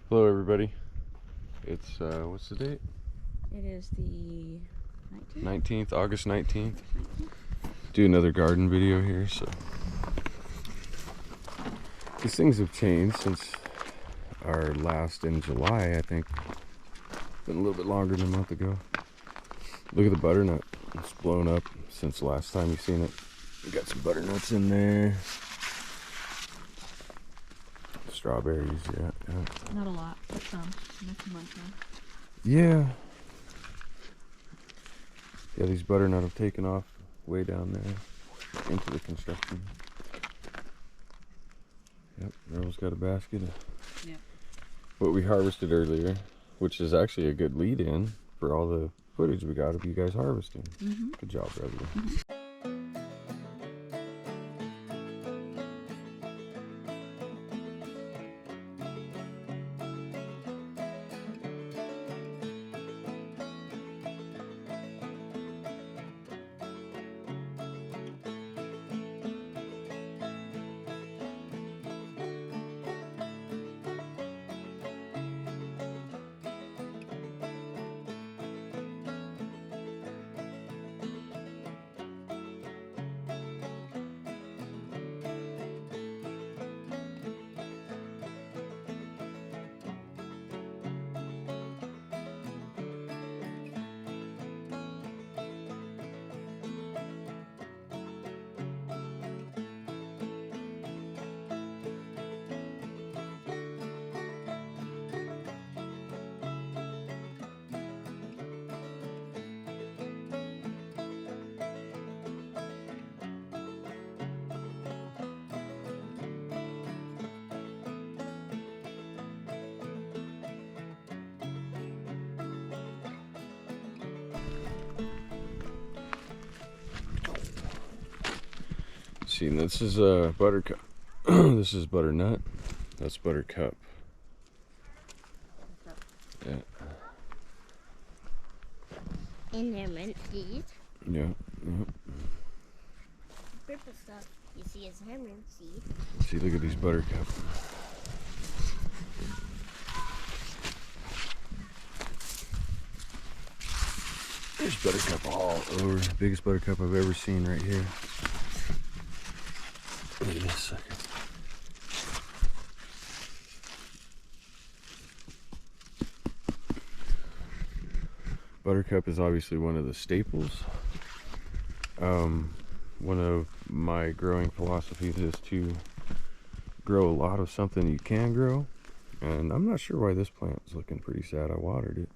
Hello everybody. It's what's the date? It is the 19th, August 19th. Do another garden video here. So these things have changed since our last in July, I think. Been a little bit longer than a month ago. Look at the butternut. It's blown up since the last time you've seen it. We got some butternuts in there. Strawberries, yeah. Not a lot, but some. Not too much, man. Yeah. Yeah, these butternut have taken off way down there into the construction. Yep, Merle's got a basket of what we harvested earlier, which is actually a good lead-in for all the footage we got of you guys harvesting. Good job, brother. See, this is a buttercup. This is butternut. That's buttercup. Yeah. And they're mint seed. Yeah. Purple stuff you see is mint seed. See, look at these buttercup. There's buttercup all over. Biggest buttercup I've ever seen right here. Look at this sucker. Buttercup is obviously one of the staples. One of my growing philosophies is to grow a lot of something you can grow. And I'm not sure why this plant is looking pretty sad. I watered it.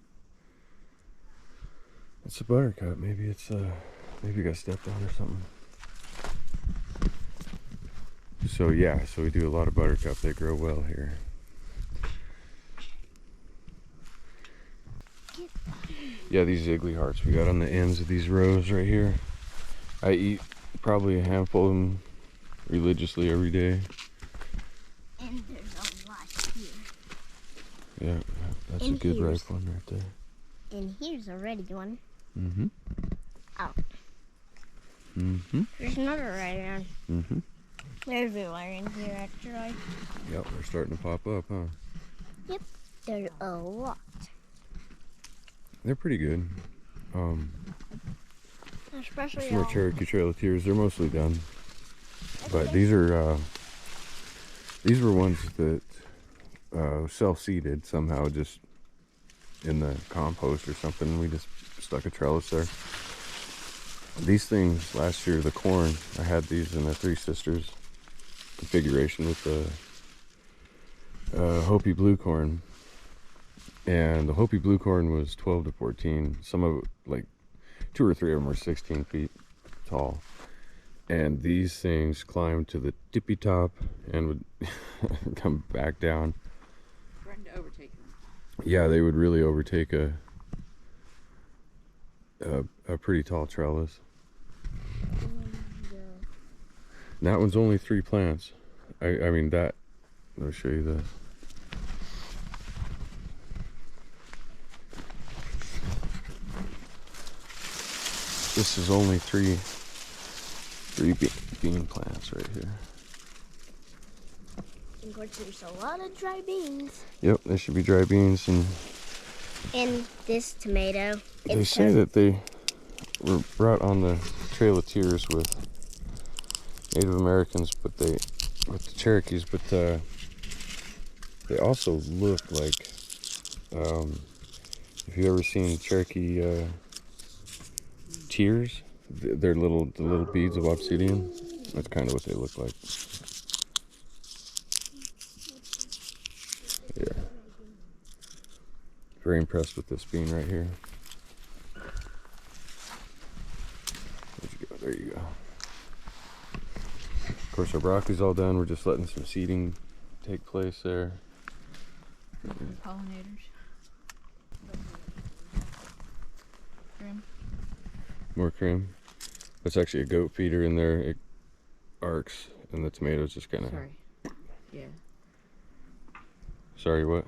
It's a buttercup. Maybe it's maybe it got stepped on or something. So yeah, so we do a lot of buttercup. They grow well here. Yeah, these ziggly hearts we got on the ends of these rows right here. I eat probably a handful of them religiously every day. And there's a lot here. Yeah, that's And a good here's- ripe one right there. And here's a red one. Mm-hmm. Oh. Mm-hmm. There's another red one. Mm-hmm. There's everywhere in here, actually. Yep, they're starting to pop up, huh? Yep. There's a lot. They're pretty good. Especially Some more all. Cherokee Trail of Tears. They're mostly done. But these were ones that self-seeded somehow, just in the compost or something. We just stuck a trellis there. These things last year, the corn, I had these in the Three Sisters configuration with the Hopi blue corn. And the Hopi blue corn was 12 to 14. Some of it, like 2 or 3 of them were 16 feet tall. And these things climbed to the tippy top and would come back down. Threatened to overtake them. Yeah, they would really overtake a pretty tall trellis. And that one's only 3 plants. I mean that. Let me show you this. This is only three bean plants right here. Of course, there's a lot of dry beans. Yep, there should be dry beans, and And this tomato. they say that they were brought on the Trail of Tears with Native Americans, with the Cherokees, but they also look like, if you've ever seen Cherokee tears, they're the little beads of obsidian. That's kind of what they look like. Yeah. Very impressed with this bean right here. Where'd you go? There you go. Of course, our broccoli's all done. We're just letting some seeding take place there. Pollinators. Trim. More cream. That's actually a goat feeder in there. It arcs, and the tomatoes just kind of. Sorry. Yeah. Sorry, what?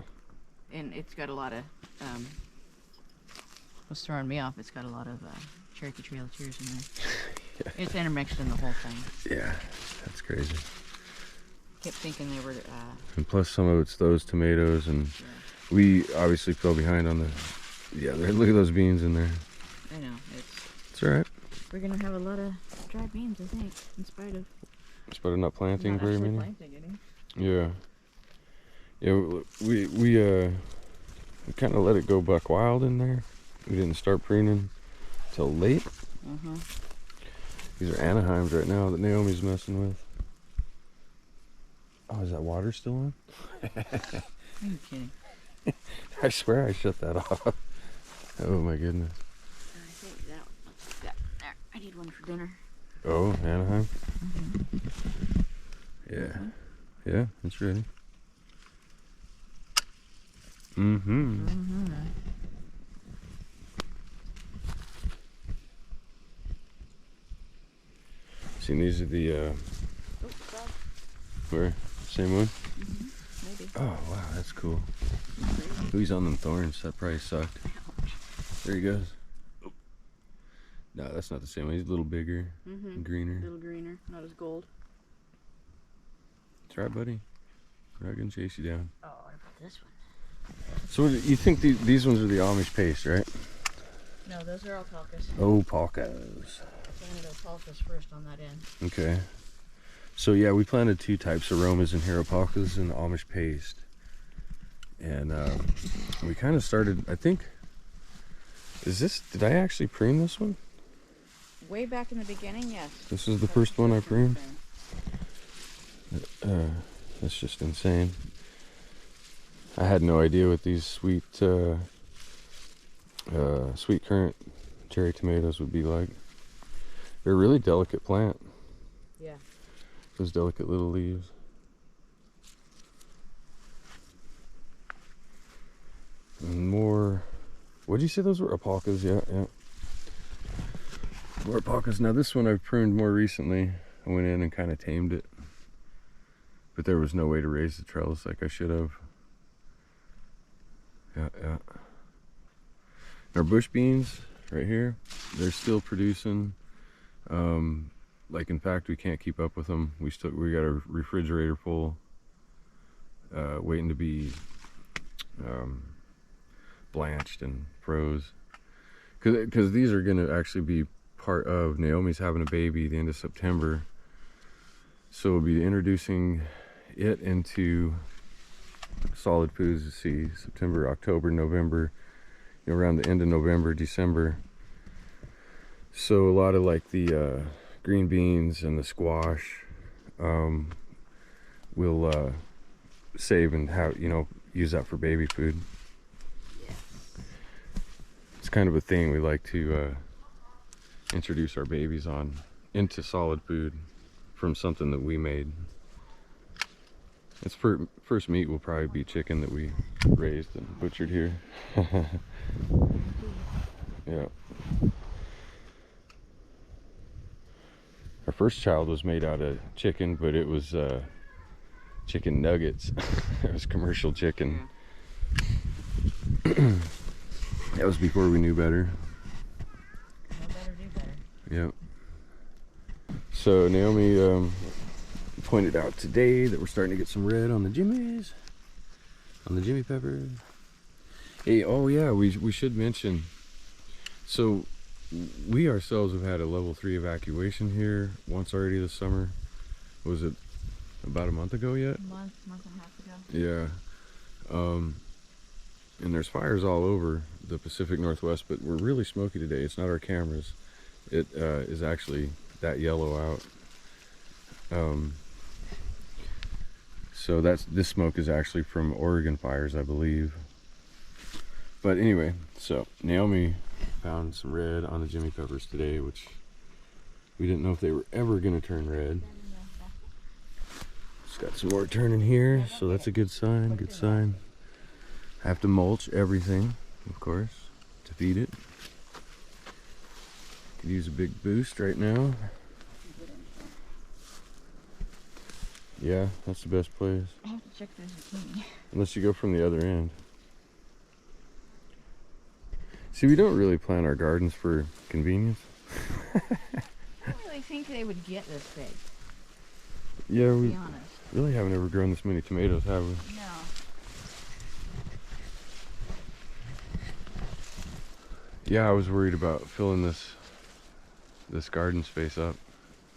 And it's got a lot of, what's throwing me off, it's got a lot of Cherokee Trail of Tears in there. Yeah. It's intermixed in the whole thing. Yeah, that's crazy. Kept thinking they were, And plus, some of it's those tomatoes, and yeah, we obviously fell behind on the. Yeah, look at those beans in there. I know, It's alright. we're gonna have a lot of dry beans, I think, in spite of Despite of not planting not very actually many. planting any. Yeah. Yeah, we kind of let it go buck wild in there. We didn't start preening till late. Uh-huh. These are Anaheims right now that Naomi's messing with. Oh, is that water still on? Are you kidding? I swear I shut that off. Oh my goodness. I think that, there, I need one for dinner. Oh, Anaheim? Mm-hmm. Yeah. Yeah, it's ready. Mm-hmm. Mm-hmm. See, these are the, Oh, God. where? Same one? Mm-hmm. Maybe. Oh, wow, that's cool. Who's on them thorns? That probably sucked. There he goes. Oh. No, that's not the same one. He's a little bigger Mm-hmm. and greener. A little greener, not as gold. That's right, buddy. We're not gonna chase you down. Oh, what about this one? So, what, you think these ones are the Amish paste, right? No, those are alpacas. Oh, palkas. So I'm gonna go alpacas first on that end. Okay. So yeah, we planted two types of aromas in here, alpacas and Amish paste. And we kind of started, I think, did I actually prune this one? Way back in the beginning, yes. This is the first one I pruned? That's just insane. I had no idea what these sweet currant cherry tomatoes would be like. They're a really delicate plant. Yeah. Those delicate little leaves. And more, what did you say those were? Alpacas, yeah. More alpacas. Now this one I've pruned more recently. I went in and kind of tamed it. But there was no way to raise the trellis like I should have. Yeah. Our bush beans right here, they're still producing. Like in fact, we can't keep up with them. We got a refrigerator full, waiting to be blanched and froze. Because these are going to actually be part of Naomi's having a baby the end of September. So we'll be introducing it into solid foods. To see September, October, November, around the end of November, December. So a lot of like the green beans and the squash we'll save and have, use that for baby food. It's kind of a thing we like to introduce our babies into solid food from something that we made. Its first meat will probably be chicken that we raised and butchered here. Yeah. Our first child was made out of chicken, but it was chicken nuggets. It was commercial chicken. That was before we knew better. No better, do better. Yep. So Naomi pointed out today that we're starting to get some red on the jimmies, on the Jimmy peppers. Hey, oh yeah, we should mention, so we ourselves have had a level 3 evacuation here once already this summer. Was it about a month ago yet? Month and a half ago. Yeah. And there's fires all over the Pacific Northwest, but we're really smoky today. It's not our cameras. It is actually that yellow out. So this smoke is actually from Oregon fires, I believe. But anyway, so Naomi found some red on the Jimmy peppers today, which we didn't know if they were ever going to turn red. It's got some more turning here, so that's a good sign. Good sign. I have to mulch everything, of course, to feed it. Could use a big boost right now. Yeah, that's the best place. I have to check the zucchini. Unless you go from the other end. See, we don't really plant our gardens for convenience. I don't really think they would get this big, Yeah, to we be honest. really haven't ever grown this many tomatoes, have we? No. Yeah, I was worried about filling this garden space up.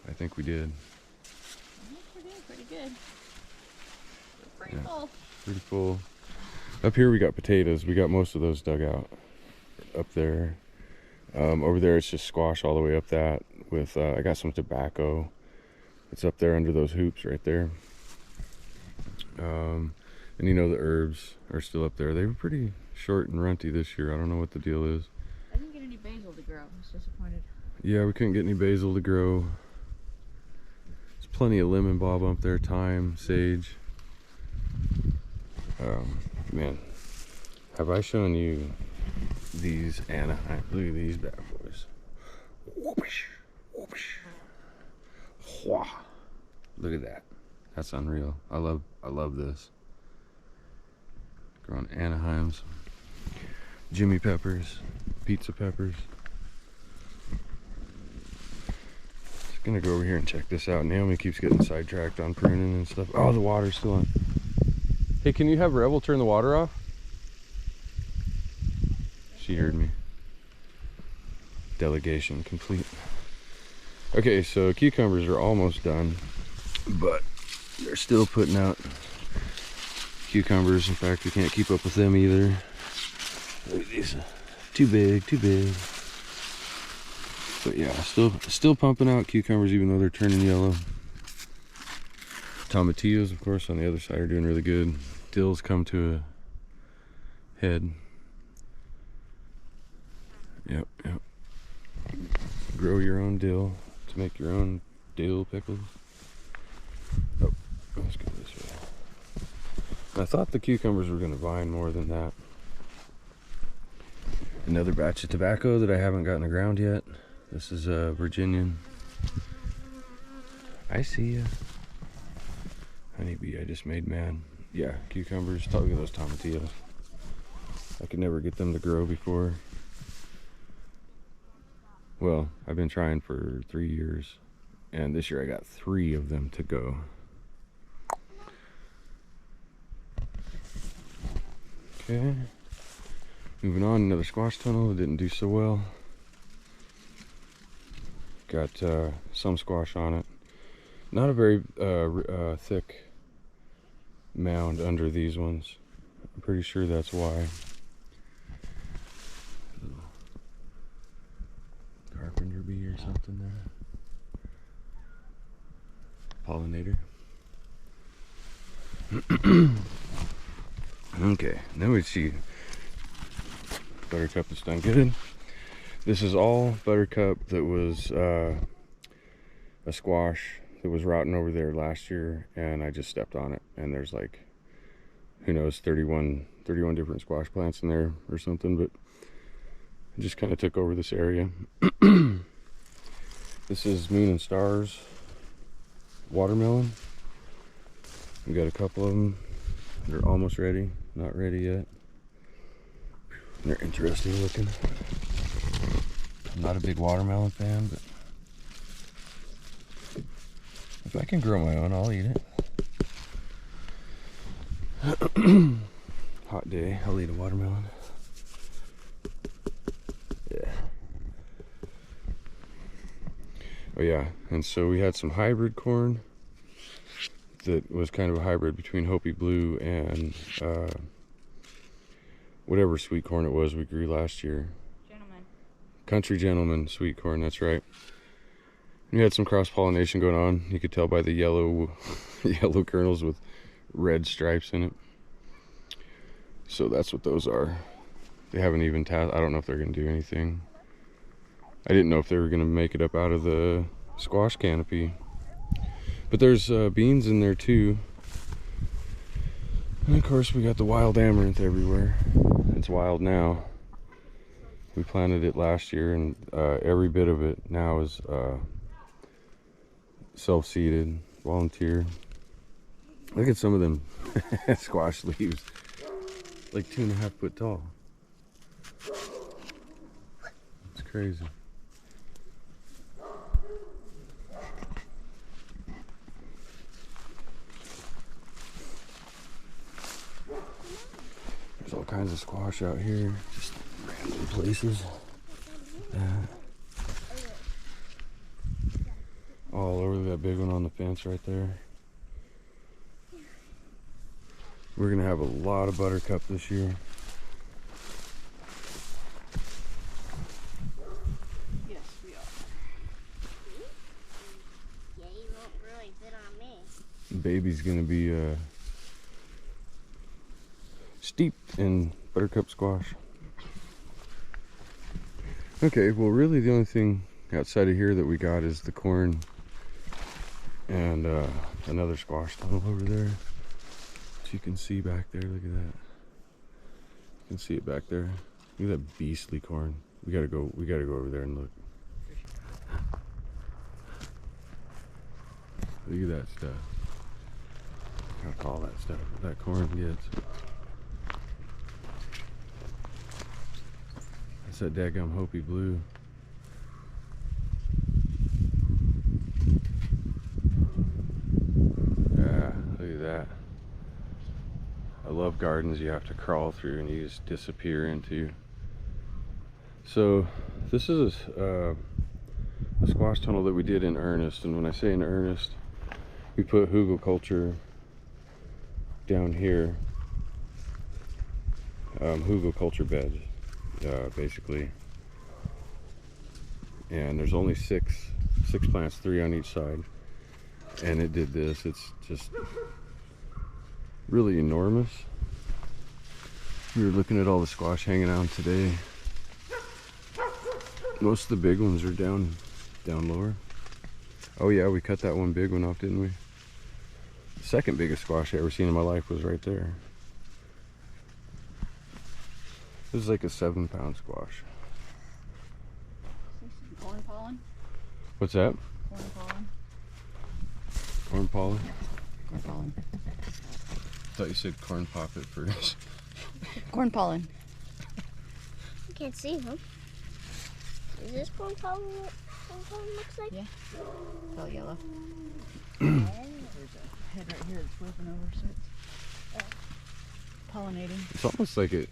I think we did. We're doing pretty good. We're pretty Yeah. full. Pretty full. Up here we got potatoes. We got most of those dug out. Up there. Over there it's just squash all the way up that with, I got some tobacco. It's up there under those hoops right there. And you know the herbs are still up there. They were pretty short and runty this year. I don't know what the deal is. I didn't get any basil to grow. I was disappointed. Yeah, we couldn't get any basil to grow. There's plenty of lemon balm up there, thyme, sage. Man, have I shown you these Anaheim? Look at these bad boys. Whoopish, whoopish. Wha. Look at that. That's unreal. I love this. Growing Anaheims, Jimmy peppers, pizza peppers. Just gonna go over here and check this out. Naomi keeps getting sidetracked on pruning and stuff. Oh, the water's still on. Hey, can you have Rebel turn the water off? She heard me. Delegation complete. Okay, so cucumbers are almost done, but they're still putting out cucumbers. In fact, we can't keep up with them either. Look at these. Too big, too big. But yeah, still pumping out cucumbers even though they're turning yellow. Tomatillos, of course, on the other side are doing really good. Dill's come to a head. Yep. Grow your own dill to make your own dill pickles. Oh, let's go this way. I thought the cucumbers were going to vine more than that. Another batch of tobacco that I haven't gotten the ground yet. This is Virginian. I see ya. Honeybee I just made mad. Yeah, cucumbers. Look at those tomatillos. I could never get them to grow before. Well, I've been trying for 3 years, and this year I got 3 of them to go. Okay, moving on, another squash tunnel. It didn't do so well. Got some squash on it. Not a very thick mound under these ones. I'm pretty sure that's why. Carpenter bee or something there. Pollinator. Okay, now we see buttercup is done good. This is all buttercup that was a squash that was rotting over there last year, and I just stepped on it, and there's like, who knows, 31 different squash plants in there or something, but I just kind of took over this area. This is Moon and Stars watermelon. We got a couple of them. They're almost ready, not ready yet. They're interesting looking. I'm not a big watermelon fan, but If I can grow my own, I'll eat it. Hot day, I'll eat a watermelon. Yeah. Oh yeah, and so we had some hybrid corn that was kind of a hybrid between Hopi Blue and whatever sweet corn it was we grew last year. Gentlemen. Country Gentleman sweet corn, that's right. We had some cross-pollination going on. You could tell by the yellow yellow kernels with red stripes in it. So that's what those are. They haven't even I don't know if they're going to do anything. I didn't know if they were going to make it up out of the squash canopy. But there's beans in there too. And of course we got the wild amaranth everywhere. It's wild now. We planted it last year, and every bit of it now is self-seeded, volunteer. Look at some of them squash leaves, like 2.5 foot tall. It's crazy. There's all kinds of squash out here, just random places. All over that big one on the fence right there. We're gonna have a lot of buttercup this year. Yes, we are. Yeah, you won't really fit on me. Baby's gonna be steeped in buttercup squash. Okay, well really the only thing outside of here that we got is the corn and another squash tunnel over there, which you can see back there. Look at that. You can see it back there. Look at that beastly corn. We gotta go over there and look. Look at that stuff. I call that stuff that corn gets. That's that daggum Hopi Blue. Yeah, look at that. I love gardens you have to crawl through and you just disappear into. So this is a squash tunnel that we did in earnest, and when I say in earnest, we put hugelkultur down here, hugelkultur beds, basically. And there's only six plants, 3 on each side, and it did this. It's just really enormous. We were looking at all the squash hanging out today. Most of the big ones are down lower. Oh yeah, we cut that one big one off, didn't we? The second biggest squash I ever seen in my life was right there. This is like a 7-pound squash. Corn pollen? What's that? Corn pollen? Corn pollen? Corn pollen. I thought you said corn pop at first. Corn pollen. I can't see them. Is this corn pollen what corn pollen looks like? Yeah. It's all yellow. There's a head right here that's flipping over, so it's pollinating. It's almost like it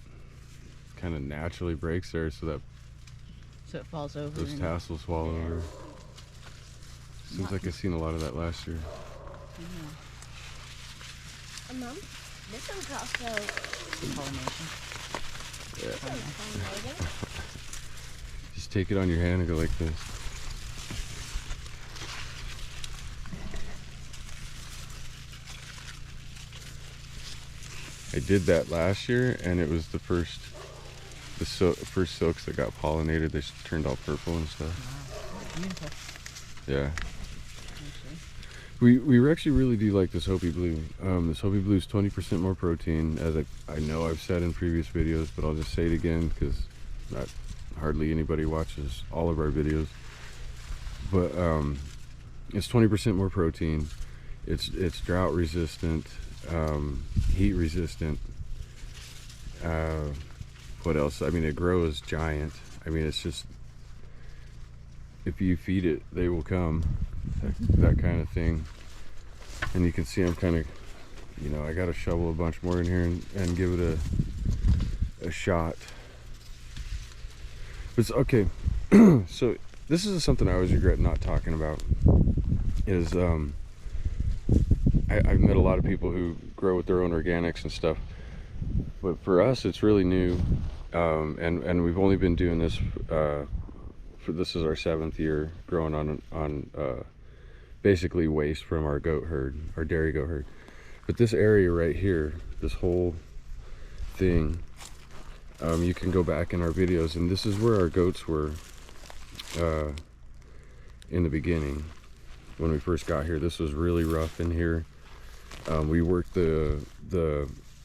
kind of naturally breaks there so that So it falls over. those and- tassels fall over. Seems like I've seen a lot of that last year. Mom, this one's also Pollination. pollinating. Just take it on your hand and go like this. I did that last year, and it was the first silks that got pollinated. They turned all purple and stuff. Beautiful. Yeah. Actually. We actually really do like this Hopi Blue. This Hopi Blue is 20% more protein, as I know I've said in previous videos, but I'll just say it again because not hardly anybody watches all of our videos. But it's 20% more protein. It's drought resistant, heat resistant. What else? I mean, it grows giant. I mean, it's just, if you feed it, they will come. That kind of thing. And you can see I'm kind of, you know, I got to shovel a bunch more in here and give it a shot. But it's okay. So this is something I always regret not talking about. Is I've met a lot of people who grow with their own organics and stuff, but for us it's really new, and we've only been doing this this is our 7th year growing on basically waste from our goat herd, our dairy goat herd. But this area right here, this whole thing, you can go back in our videos, and this is where our goats were in the beginning. When we first got here, this was really rough in here. We worked the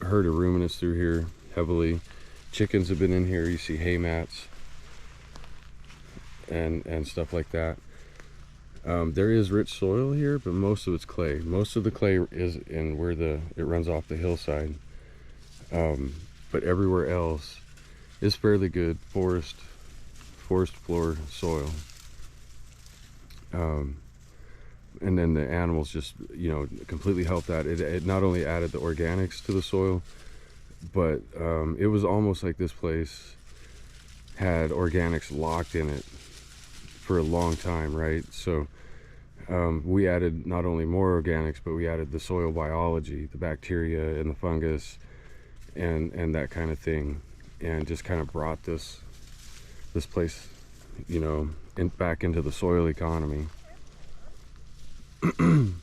herd of ruminants through here heavily. Chickens have been in here. You see hay mats and stuff like that. There is rich soil here, but most of it's clay. Most of the clay is in where it runs off the hillside. But everywhere else is fairly good forest floor soil. And then the animals just, you know, completely helped that. It not only added the organics to the soil, but it was almost like this place had organics locked in it for a long time, right? So we added not only more organics, but we added the soil biology, the bacteria and the fungus and that kind of thing, and just kind of brought this place, you know, back into the soil economy. and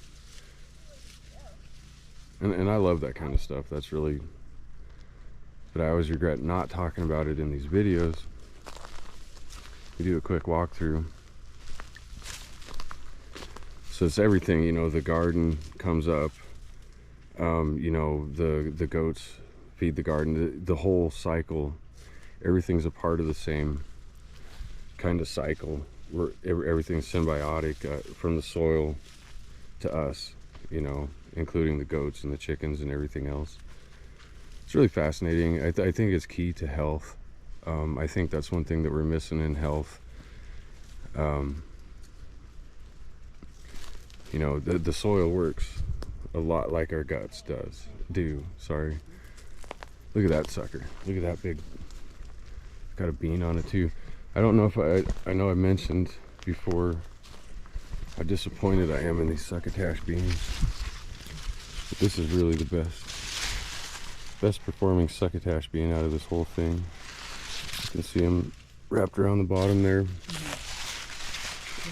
I love that kind of stuff. That's really, but I always regret not talking about it in these videos. We do a quick walkthrough. So it's everything, you know, the garden comes up, you know, the goats feed the garden, the whole cycle, everything's a part of the same kind of cycle where everything's symbiotic, from the soil to us, you know, including the goats and the chickens and everything else. It's really fascinating. I think it's key to health. I think that's one thing that we're missing in health. You know, the soil works a lot like our guts do. Sorry. Look at that sucker. Look at that big, got a bean on it too. I don't know if I know I mentioned before how disappointed I am in these succotash beans. But this is really the best performing succotash bean out of this whole thing. You can see them wrapped around the bottom there.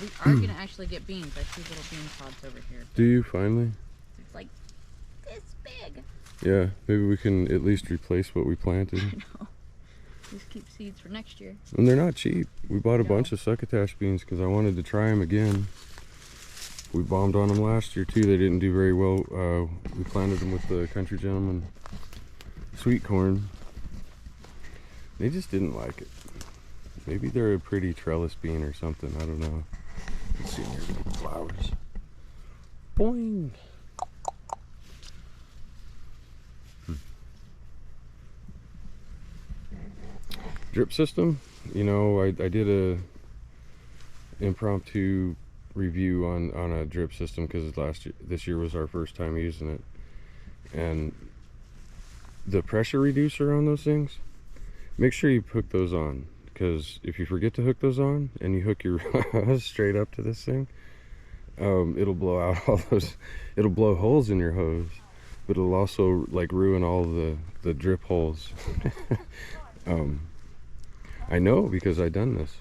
We are going to actually get beans. I see little bean pods over here. Do you finally? It's like this big. Yeah, maybe we can at least replace what we planted. I know. Just keep seeds for next year. And they're not cheap. We bought a bunch of succotash beans because I wanted to try them again. We bombed on them last year too. They didn't do very well. We planted them with the Country Gentleman sweet corn. They just didn't like it. Maybe they're a pretty trellis bean or something. I don't know. Let's see here, little flowers. Boing. Drip system. You know, I did a impromptu review on a drip system because this year was our first time using it, and the pressure reducer on those things, make sure you hook those on, because if you forget to hook those on and you hook your hose straight up to this thing, it'll blow out all those, it'll blow holes in your hose, but it'll also like ruin all the drip holes. I know because I've done this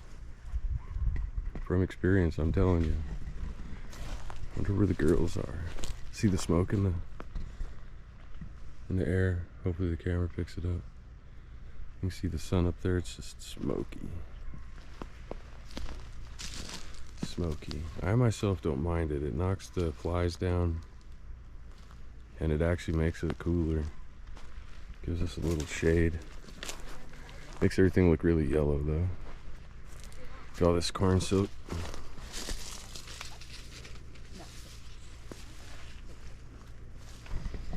from experience, I'm telling you. Wonder where the girls are. See the smoke in the air. Hopefully the camera picks it up. You can see the sun up there. It's just smoky. Smoky. I myself don't mind it. It knocks the flies down, and it actually makes it cooler. Gives us a little shade. Makes everything look really yellow though. Look at all this corn silk.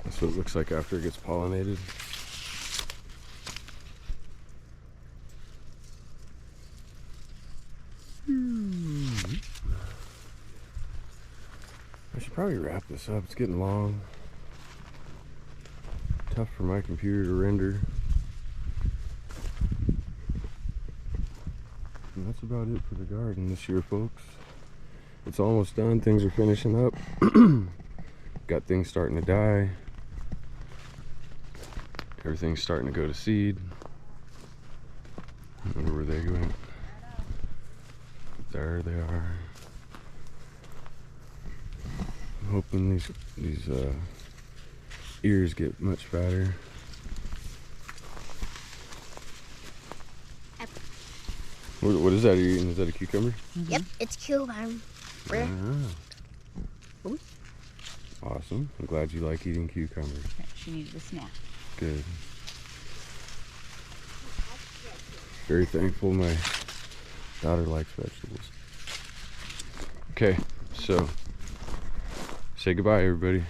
That's what it looks like after it gets pollinated. I should probably wrap this up. It's getting long. Tough for my computer to render. And that's about it for the garden this year, folks. It's almost done. Things are finishing up. Got things starting to die. Everything's starting to go to seed. I wonder where they went. There they are. I'm hoping these ears get much fatter. What is that you're eating? Is that a cucumber? Yep, it's cucumber. Ah. Awesome. I'm glad you like eating cucumbers. She needed a snack. Good. Very thankful my daughter likes vegetables. Okay, so say goodbye, everybody.